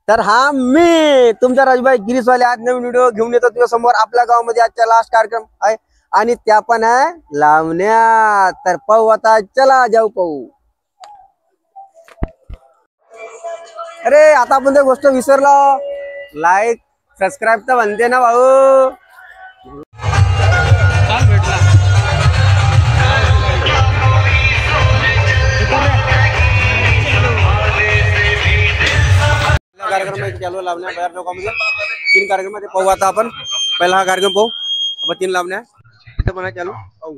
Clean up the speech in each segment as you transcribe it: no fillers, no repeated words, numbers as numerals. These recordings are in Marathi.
तर हा मी तुमचा राजूभाई गिरीशवाले आज नवीन व्हिडिओ घेऊन येतो तुझ्या समोर। आपल्या गावामध्ये आजचा लास्ट कार्यक्रम आहे आणि त्या पण आहे लावण्या। तर पाहू आता, चला जाऊ पाहू। अरे आता आपण ते गोष्ट विसरलो, लाईक सबस्क्राईब तर म्हणते ना भाऊ। कार्यक्रम चालू लावण्या बाहेर लोकांमध्ये 3 कार्यक्रम मध्ये पाहू आता आपण। पहिला हा कार्यक्रम पाहू आपण, 3 लावण्या इथे पण चालू पाहू।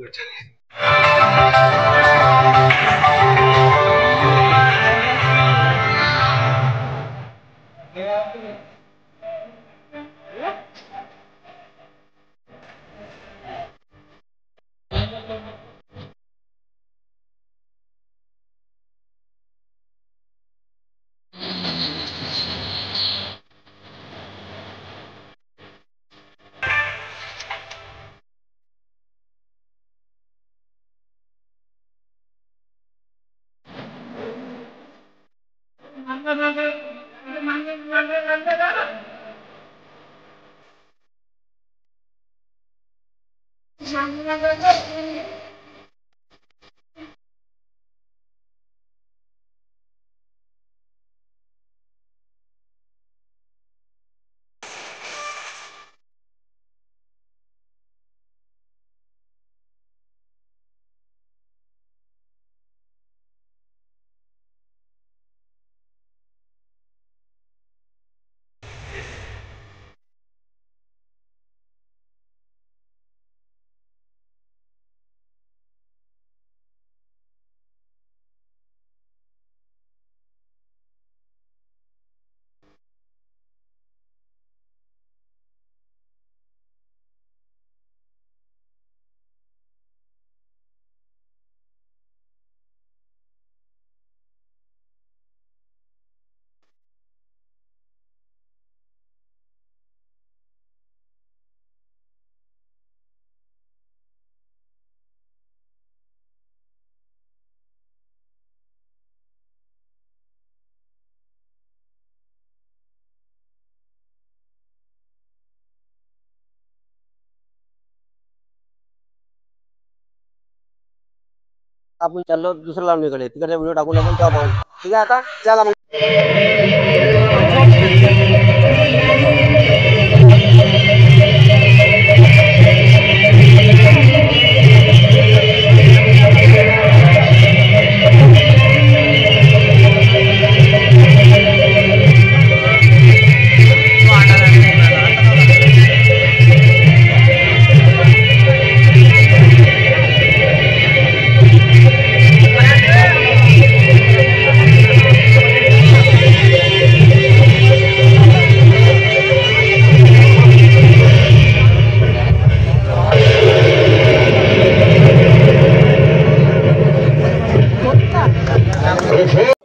आपण चाललो दुसऱ्या लावणीकडे, तिकडे व्हिडिओ टाकून आपण तेव्हा पाहू। ठीक आहे, आता चला मग।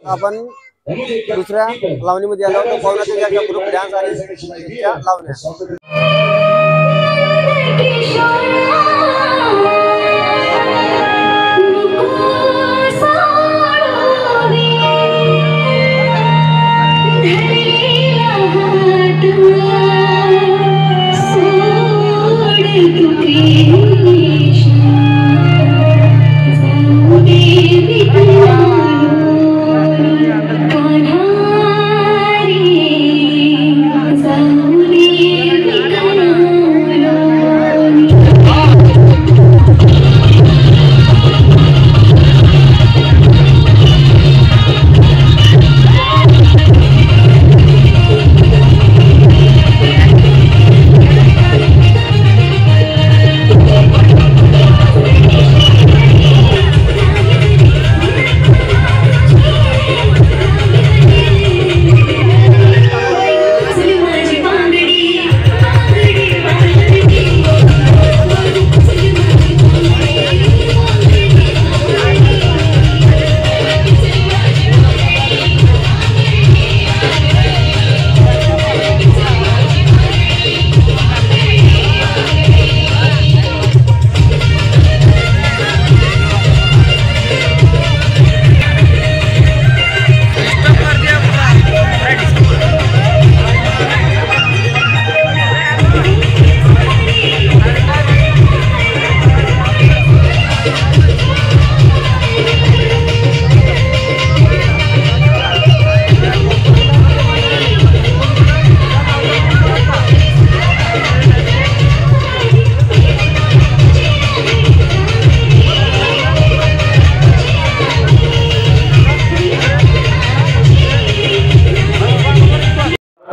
आपण दुसऱ्या लावणीमध्ये आलो होतो, पाहुणा त्याच्या ग्रुप डान्स आणि लावण्या।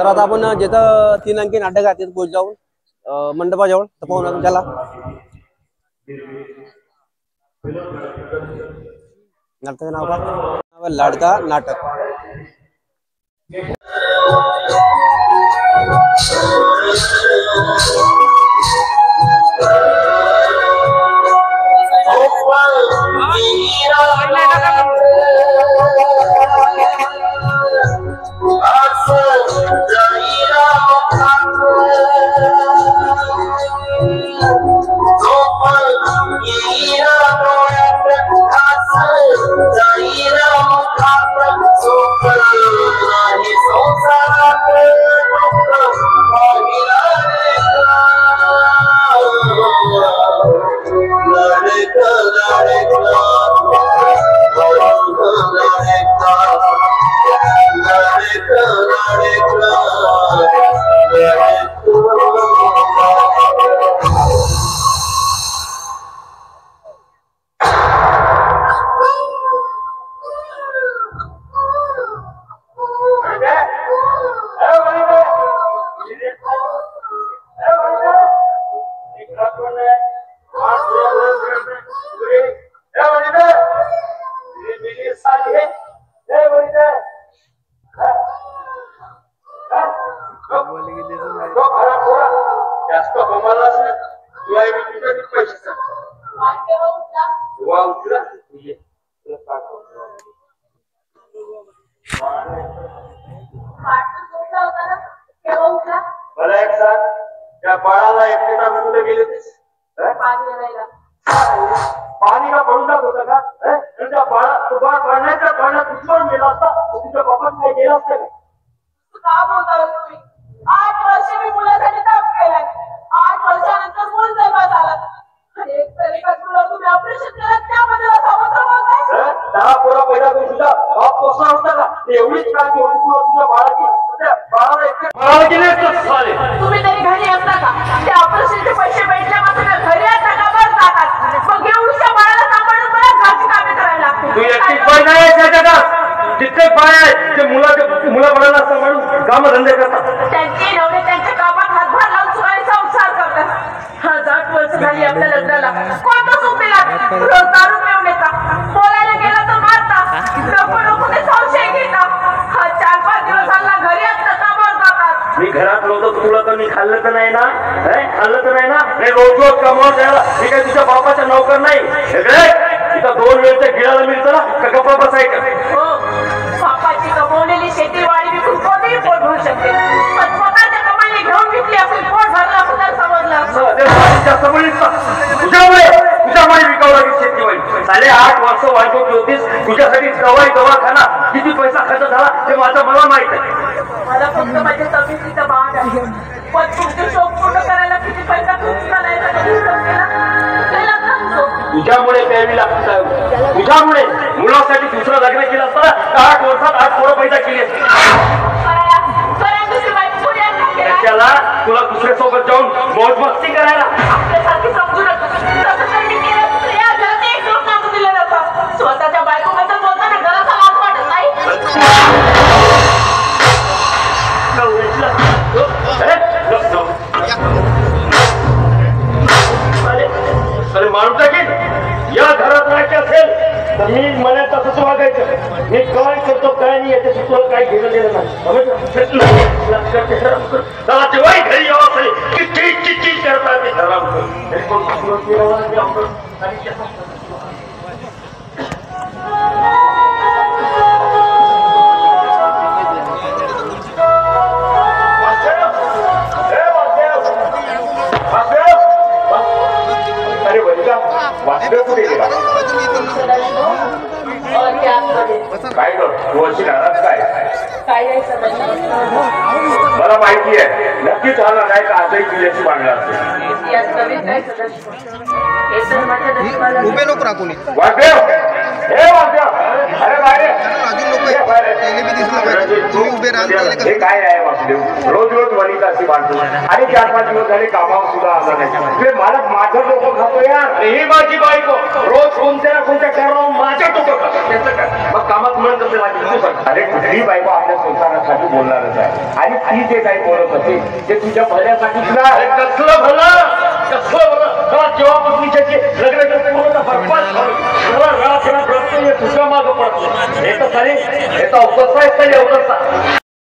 तर आता आपण जिथं 3 अंकी नाटक आहे तिथं पोहोच जाऊन मंडपाजवळ तर पाहू ना त्याला नाटकाचं नाव का लाडका नाटक. मला एक सांग, त्या बाळाला एकटेटा कुठे गेले पाणी का पडून जात होतं का? त्या बाळा तुझा पाण्याच्या पाण्यात उचलून गेला असता तुझ्या बापात काही गेला असतं का? का बोलता तुम्ही? 8 वर्ष मी मुलासाठी ताप केलाय. 8 वर्षानंतर मूल जन्मात आलं. एक तरी का तुला तुम्ही ऑपरेशन केलं त्यामध्ये समजलं बोलताय? 10 पोरं पैदा करून तुझा बाप पोसला होता का? एवढीच काळजी होती तुला तुझ्या बाळाची. त्या बाळाला एकटे बाळाला गेले असतं साले. तुम्ही तरी घरी असता का? त्या ऑपरेशनचे पैसे भेटल्यापासून घरी आता का बरं जातात? मग एवढ्या बाळाला सांभाळून मला घरची कामे करायला लागते. तू एकटी पाय नाही त्या जगात. जितके पाय आहेत ते मुलाबाळाला सांभाळून कामधंदे करतात. त्यांचे नवरे त्यांच्या कामात हातभार लावून सुखाने संसार करतात. 8 वर्ष झाली आपल्या लग्नाला. कोणतं सुख दिला? रोज दारू पिऊन येतात. बोलायला गेला तर मारतात. नको नको ते संशय घेतात. 4-5 दिवस झाला घरी असतं कामावर जातात. मी घरात नव्हतो तुला तर मी खाल्लं तर नाही ना? खाल्लं तर नाही ना? रोज रोज कमावत यायला मी काही तुझ्या बापाचा नौकर नाही. इथं 2 वेळच्या गिळाला मिळतं ना का गप्पा बसायचं? हो, बापाची कमवलेली शेतीवाडी विकून कोणीही पोट भरू शकते. पण स्वतःच्या कमाईने घेऊन विकली असेल पोट भरलं असं तर समजलं. तुझ्यामुळे विकावं लागेल शेतीवाडी. साले 8 वर्ष वाईट होतीस तुझ्यासाठी दवाखाना किती पैसा खर्च झाला ते मला माहित आहे. मला फक्त माझ्या तब्येतीचा भाग आहे. पण तुमचे शोक पूर्ण करायला किती पैसा खर्च करायचा तुझ्यामुळे प्यावी लागत. तुझ्यामुळे मुलासाठी दुसरं लग्न केलं असतं 8 वर्षात 8 पोरं पैदा केली असती. त्याला तुला दुसऱ्या सोबत जाऊन मौज मस्ती करायला आपल्यासारखी समजू नका. दिलं जातं. स्वतःच्या बायकोबद्दल बोलताना घराचा लाज वाटत नाही. अरे माणूस की या घरात राहायचं असेल तर मी मला तसंच वागायचं. मी काय करतो काय नाही याच्याशी तुला काय घेणं देणं नाही. त्याला तेव्हाही घरी यावं असेल की चिची करता मी काय करतो नाराज काय मला माहिती आहे नक्कीच हा नाही का आजही तुझ्याशी मांडला उभे नको राखून वासदेव हे वासदेव अरे अजून लोक तुम्ही उभे राहा. हे काय आहे वासदेव रोज रोज वनिता अशी माणसं आणि 4-5 दिवस झाले कामावर सुद्धा आला नाही. ते मालक माझं डोकं खातो यार. ही माझी बायको रोज कोणत्या ना कोणत्या कारणावर माझं डोकं खातो. त्याचं काय मग कामात म्हणत असेल माझी. अरे कुठली बायको आपल्या संसारासाठी बोलणारच आहे आणि ती जे काही बोलत असेल ते तुझ्या भल्यासाठीच ना. कसलं भलं कसलं भलं जेव्हापासून लग्न करतो तुझ्या मागं पडतो. हे तर चालेल, याचा अवकाश आहे.